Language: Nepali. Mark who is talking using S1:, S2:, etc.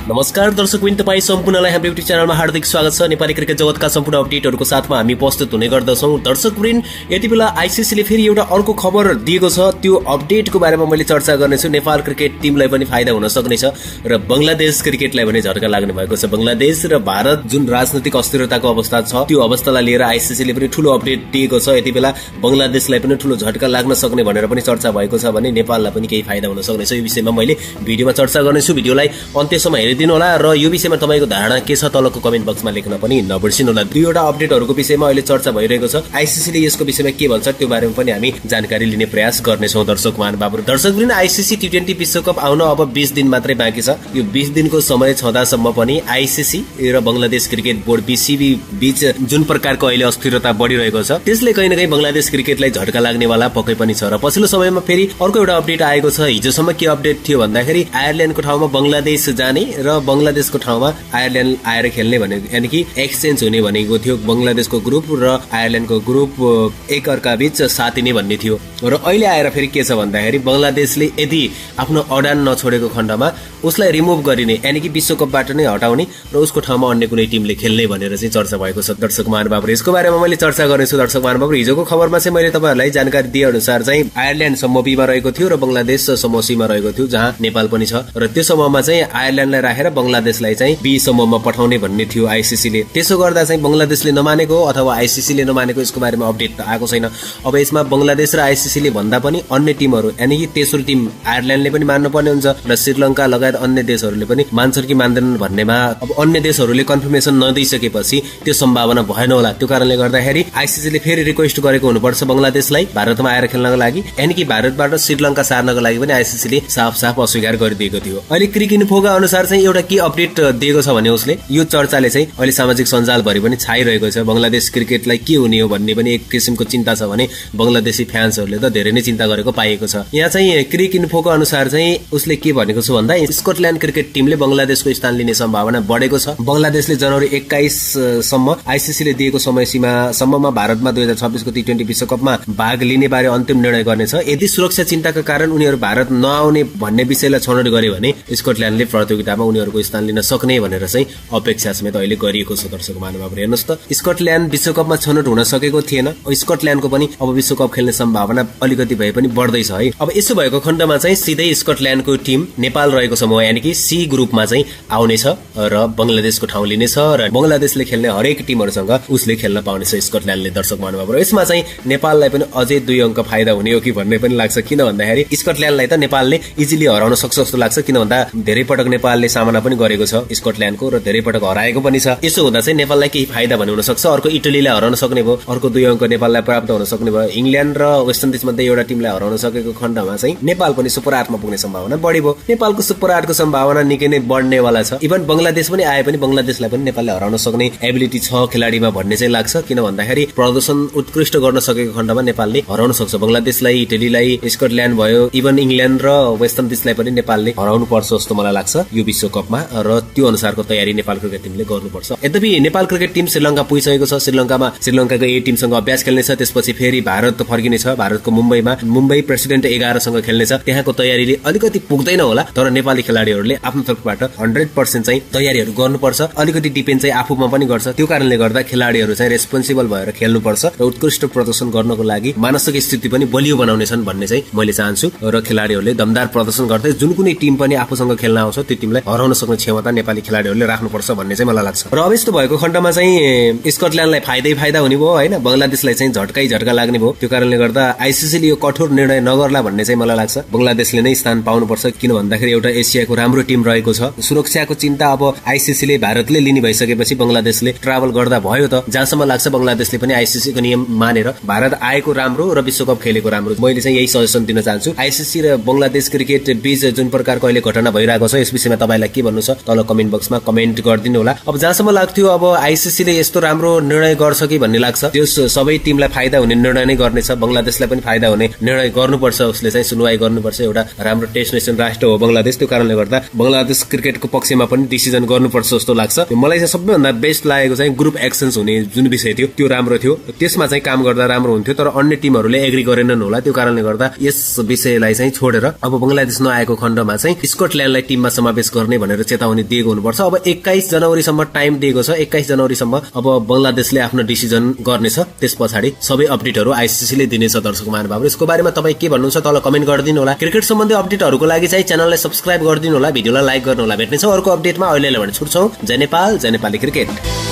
S1: नमस्कार दर्शकवृन्द, तपाईँ सम्पूर्णलाई हाम्रो युट्युब च्यानलमा हार्दिक स्वागत छ। नेपाली क्रिकेट जगतका सम्पूर्ण अपडेटहरूको साथमा हामी प्रस्तुत हुने गर्दछौँ। दर्शकवृन्द, यति बेला आईसीसीले फेरि एउटा अर्को खबर दिएको छ, त्यो अपडेटको बारेमा मैले चर्चा गर्नेछु। नेपाल क्रिकेट टिमलाई पनि फाइदा हुन सक्नेछ र बंगलादेश क्रिकेटलाई पनि झट्का लाग्ने भएको छ। बंगलादेश र भारत जुन राजनीतिक अस्थिरताको अवस्था छ, त्यो अवस्थालाई लिएर आईसीसीले पनि ठूलो अपडेट दिएको छ। यति बेला बंगलादेशलाई पनि ठूलो झट्का लाग्न सक्ने भनेर पनि चर्चा भएको छ भने नेपाललाई पनि केही फाइदा हुन सक्नेछ। यो विषयमा मैले भिडियोमा चर्चा गर्नेछु। भिडियोलाई अन्त्यसम्म हेरिदिनु होला र यो विषयमा तपाईको धारणा के छ तलको कमेन्ट बक्समा लेख्न पनि नबिर्सिनु होला। दुईवटा अपडेटहरूको विषयमा अहिले चर्चा भइरहेको छ। आईसीसीले यसको विषयमा के भन्छ त्यो बारेमा पनि हामी जानकारी लिने प्रयास गर्नेछौँ। दर्शक महानुभावहरु, दर्शकवृन्द, आईसीसी टी20 विश्वकप आउन अब 20 दिन मात्रै बाँकी छ। यो 20 दिनको समय छँदासम्म पनि आईसीसी र बंगलादेश क्रिकेट बोर्ड बीसीबी बीच जुन प्रकारको अहिले अस्थिरता बढिरहेको छ, त्यसले कहीं न कहीं बंगलादेश क्रिकेटलाई झट्का लाग्नेवाला पक्कै पनि छ। र पछिल्लो समयमा फेरि अर्को एउटा अपडेट आएको छ। हिजोसम्म के अपडेट थियो भन्दाखेरि आयरल्यान्डको ठाउँमा बंगलादेश जाने र बंगलादेशको ठाउँमा आयरल्यान्ड आएर खेल्ने भनेको, यानी कि एक्सचेन्ज हुने भनेको थियो। बंगलादेशको ग्रुप र आयरल्यान्डको ग्रुप एक अर्का बीच साथिने भन्ने थियो। र अहिले आएर फेरि के छ भन्दाखेरि बंगलादेशले यदि आफ्नो अडान नछोडेको खण्डमा उसलाई रिमुभ गरिने, यानी कि विश्वकपबाट नै हटाउने र उसको ठाउँमा अन्य कुनै टिमले खेल्ने भनेर चाहिँ चर्चा भएको छ। दर्शक महानुभावहरु, यसको बारेमा मैले चर्चा गर्नेछु। दर्शक महानुभावहरु, हिजोको खबरमा चाहिँ मैले तपाईहरुलाई जानकारी दिए अनुसार चाहिँ आयरल्यान्ड समूह बीमा रहेको थियो र बंगलादेश समूह सीमा रहेको थियो, जहाँ नेपाल पनि छ। र त्यो समूहमा चाहिँ आयरल्यान्डलाई राखेर बंगलादेशलाई चाहिँ बी समूहमा पठाउने भन्ने थियो आईसीसीले। त्यसो गर्दा चाहिँ बंगलादेशले नमानेको अथवा आईसीसीले नमानेको यसको बारेमा अपडेट त आएको छैन। अब यसमा बंगलादेश र आईसीसीले भन्दा पनि अन्य टिमहरू, यानी कि तेस्रो टिम आयरल्यान्डले पनि मान्नुपर्ने हुन्छ र श्रीलंका लगायत अन्य देशहरूले पनि मान्छन् कि मान्दैनन् भन्नेमा अब अन्य देशहरूले कन्फर्मेसन नदिइसकेपछि त्यो सम्भावना भएन होला। त्यो कारणले गर्दाखेरि आईसीसीले फेरि रिक्वेस्ट गरेको हुनुपर्छ बंगलादेशलाई भारतमा आएर खेल्नको लागि, यानी कि भारतबाट श्रीलंका सार्नको लागि पनि आईसीसीले साफ अस्वीकार गरिदिएको थियो। अहिले क्रिक इन्फोका अनुसार चाहिँ एउटा के अपडेट दिएको छ भने उसले यो चर्चाले चाहिँ अहिले सामाजिक सञ्जालभरि पनि छाइरहेको छ। बंगलादेश क्रिकेटलाई के हुने हो भन्ने पनि एक किसिमको चिन्ता छ भने बंगलादेशी फ्यान्सहरूले त धेरै नै चिन्ता गरेको पाएको छ। यहाँ चाहिँ क्रिक इन्फोको अनुसार चाहिँ उसले के भनेको छ भन्दा स्कटल्यान्ड क्रिकेट टिमले बंगलादेशको स्थान लिने सम्भावना बढेको छ। बंगलादेशले जनवरी 21 सम्म आईसीसीले दिएको समय सीमा सम्ममा भारतमा 2026 को टी20 विश्वकपमा भाग लिने बारे अन्तिम निर्णय गर्नेछ। यदि सुरक्षा चिन्ताका कारण उनीहरू भारत नआउने भन्ने विषयलाई छनौट गर्यो भने स्कटल्यान्डले प्रतियोगितामा उनीहरूको स्थान लिन सक्ने भनेर चाहिँ अपेक्षा समेत अहिले गरिएको छ। दर्शक महानुभावहरु, हेर्नुस् त, स्कटल्यान्ड विश्वकपमा छनौट हुन सकेको थिएन। स्कटल्यान्डको पनि अब विश्वकप खेल्ने सम्भावना अलिकति भए पनि बढ्दैछ है। अब यसो भएको खण्डमा चाहिँ सिधै स्कटल्यान्डको टिम नेपाल रहेको समूह, यानी कि सी ग्रुपमा चाहिँ आउनेछ र बंगलादेशको ठाउँ लिनेछ र बंगलादेशले खेल्ने हरेक टिमहरूसँग उसले खेल्न पाउनेछ स्कटल्यान्डले। दर्शक महानुभावहरु, यसमा चाहिँ नेपाललाई पनि अझै 2 अंक फाइदा हुने हो कि भन्ने पनि लाग्छ। किन भन्दाखेरि स्कटल्यान्डलाई त नेपालले इजिली हराउन सक्छ जस्तो लाग्छ। किन भन्दा धेरै पटक नेपालले सामना पनि गरेको छ स्कटल्यान्डको र धेरै पटक हराएको पनि छ। यसो हुँदा चाहिँ नेपाललाई केही फाइदा भन्ने हुन सक्छ। अर्को इटलीलाई हराउन सक्ने भयो, अर्को 2 अंक नेपाललाई प्राप्त हुन सक्ने भयो। इंग्ल्यान्ड र वेस्ट इन्डिज मध्ये एउटा टिमलाई हराउन सकेको खण्डमा चाहिँ नेपाल पनि सुपर 8मा पुग्ने सम्भावना बढी भयो। नेपालको सुपर 8को सम्भावना निकै नै बढ्नेवाला छ। इभन बंगलादेश पनि आए पनि बंगलादेशलाई पनि नेपालले हराउन सक्ने एबिलिटी छ खेलाडीमा भन्ने चाहिँ लाग्छ। किन भन्दाखेरि प्रदर्शन उत्कृष्ट गर्न सकेको खण्डमा नेपालले हराउन सक्छ। बंगलादेशलाई, इटलीलाई, स्कटल्यान्ड भयो, इभन इंग्ल्यान्ड र वेस्ट इन्डिजलाई पनि नेपालले हराउनु पर्छ जस्तो मलाई लाग्छ यो विश्वकपमा। र त्यो अनुसारको तयारी नेपाल क्रिकेट टिमले गर्नुपर्छ। यद्यपि नेपाल क्रिकेट टिम श्रीलंका पुगिसकेको छ। श्रीलंकामा श्रीलंकाको ए टिमसँग अभ्यास खेल्नेछ। त्यसपछि फेरि भारत फर्किनेछ। भारतको मुम्बई प्रेसिडेन्ट 11 सँग खेल्नेछ। त्यहाँको तयारीले अलिकति पुग्दैन होला, तर नेपाली खेलाडीहरूले आफ्नो तर्फबाट 100% चाहिँ तयारीहरू गर्नुपर्छ। अलिकति डिपेन्ड चाहिँ आफूमा पनि गर्छ। त्यो कारणले गर्दा खेलाडीहरू चाहिँ रेस्पोन्सिबल भएर खेल्नुपर्छ र उत्कृष्ट प्रदर्शन गर्नको लागि मानसिक स्थिति पनि बलियो बनाउनेछन् भन्ने चाहिँ मैले चाहन्छु। र खेलाडीहरूले दमदार प्रदर्शन गर्दै जुन कुनै टिम पनि आफूसँग खेल्न आउँछ त्यो टिमलाई हराउन सक्ने क्षमता नेपाली खेलाडीहरूले राख्नुपर्छ भन्ने चाहिँ मलाई लाग्छ। र अब यस्तो भएको खण्डमा चाहिँ स्कटल्यान्डलाई फाइदा हुने भयो हैन, बंगलादेशलाई चाहिँ झट्का लाग्ने भयो। त्यो कारणले गर्दा आईसीसीले यो कठोर निर्णय नगर्ला भन्ने चाहिँ मलाई लाग्छ। बंगलादेशले नै स्थान पाउनुपर्छ। किन भन्दाखेरि एउटा एसियाको राम्रो टिम रहेको छ। सुरक्षाको चिन्ता अब आईसीसीले भारतले लिने भइसकेपछि बंगलादेशले ट्राभल गर्दा भयो त। जहाँसम्म लाग्छ बंगलादेशले पनि आईसीसीको नियम मानेर भारत आएको राम्रो र विश्वकप खेलेको राम्रो। मैले चाहिँ यही सजेसन दिन चाहन्छु। आईसीसी र बंगलादेश क्रिकेट बीच जुन प्रकारको अहिले घटना भइरहेको छ यस विषयमा तपाईलाई के भन्नु छ तल कमेन्ट बक्समा कमेन्ट गरिदिनु होला। अब जहाँसम्म लाग्थ्यो अब आईसीसीले यस्तो राम्रो निर्णय गर्छ कि भन्ने लाग्छ। त्यो सबै टिमलाई फाइदा हुने निर्णय नै गर्नेछ। बंगलादेशलाई पनि फाइदा हुने निर्णय गर्नुपर्छ। उसले चाहिँ सुनवाई गर्नुपर्छ। एउटा राम्रो टेस्ट नेसन राष्ट्र हो बंगलादेश। त्यो कारणले गर्दा बंगलादेश क्रिकेटको पक्षमा पनि डिसिजन गर्नुपर्छ जस्तो लाग्छ। मलाई चाहिँ सबैभन्दा बेस्ट लागेको चाहिँ ग्रुप एक्सन्स हुने जुन विषय थियो त्यो राम्रो थियो। त्यसमा चाहिँ काम गर्दा राम्रो हुन्थ्यो, तर अन्य टिमहरूले एग्री गरेनन् होला। त्यो कारणले गर्दा यस विषयलाई चाहिँ छोडेर अब बंगलादेश नआएको खण्डमा चाहिँ स्कटल्यान्डलाई टिममा समावेश गर्ने गर्ने भनेर चेतावनी दिएको हुनुपर्छ। अब 21 जनवरीसम्म टाइम दिएको छ। 21 जनवरीसम्म अब बंगलादेशले आफ्नो डिसिजन गर्नेछ। त्यस पछाडि सबै अपडेटहरू आईसीसीले दिनेछ। दर्शक महानुभावहरु, यसको बारेमा तपाई के भन्नुहुन्छ तल कमेन्ट गरिदिनु होला। क्रिकेट सम्बन्धी अपडेटहरूको लागि चाहिँ च्यानललाई सब्स्क्राइब गरिदिनु होला, भिडियोलाई लाइक गर्नु होला। भेट्नेछौं अर्को अपडेटमा। अहिलेलाई भने छुट्छौं। जय नेपाल, जय नेपाली क्रिकेट।